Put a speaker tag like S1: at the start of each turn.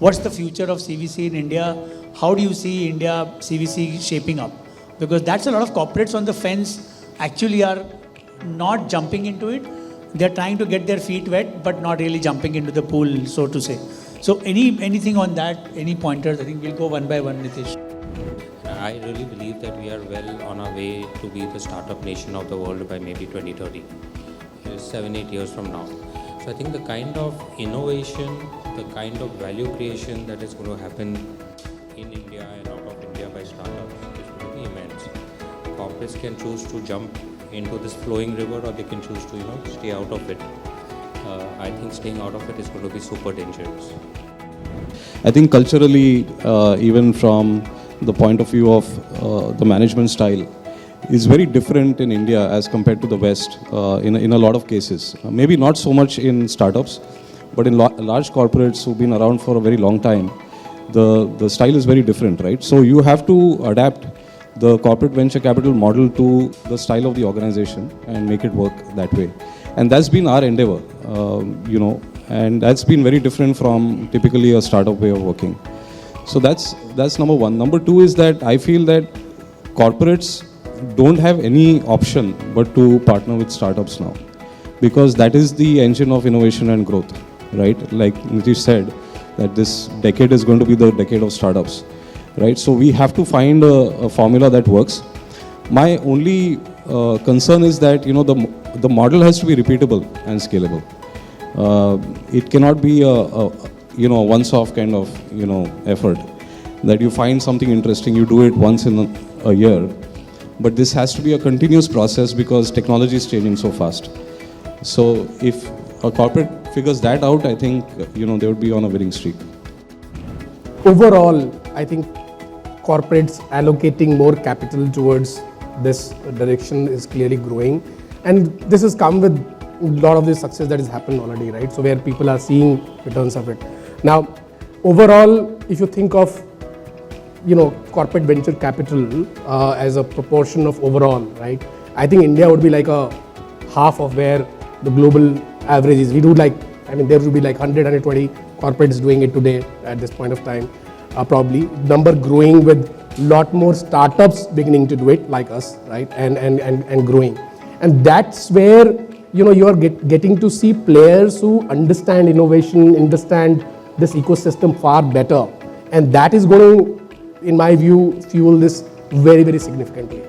S1: what's the future of CVC in India? How do you see India CVC shaping up? Because that's a lot of corporates on the fence actually are not jumping into it. They're trying to get their feet wet, but not really jumping into the pool, so to say. So anything on that, any pointers? I think we'll go one by one, Nitish.
S2: I really believe that we are well on our way to be the startup nation of the world by maybe 2030, 7-8 years from now. So I think the kind of innovation, the kind of value creation that is going to happen in India and out of India by startups is going to be immense. Corporates can choose to jump into this flowing river, or they can choose to stay out of it. I think staying out of it is going to be super dangerous.
S3: I think culturally, even from the point of view of the management style, is very different in India as compared to the West in a lot of cases. Maybe not so much in startups, but in large corporates who've been around for a very long time, the style is very different, right? So you have to adapt the corporate venture capital model to the style of the organization and make it work that way. And that's been our endeavor, and that's been very different from typically a startup way of working. So that's number one. Number two is that I feel that corporates don't have any option but to partner with startups now, because that is the engine of innovation and growth, right? Like Nitish said, that this decade is going to be the decade of startups, right? So we have to find a formula that works. My only concern is that the model has to be repeatable and scalable. It cannot be a once-off kind of effort that you find something interesting, you do it once in a year. But this has to be a continuous process because technology is changing so fast. So if a corporate figures that out, I think they would be on a winning streak.
S4: Overall, I think corporates allocating more capital towards this direction is clearly growing, and this has come with a lot of the success that has happened already, right? So where people are seeing returns of it. Now, overall, if you think of corporate venture capital as a proportion of overall, right? I think India would be like a half of where the global average is. There would be like 100, 120 corporates doing it today at this point of time, probably. Number growing with lot more startups beginning to do it like us, right? And growing. And that's where you are getting to see players who understand innovation, understand this ecosystem far better. And that is going to, in my view, fuel this very, very significantly.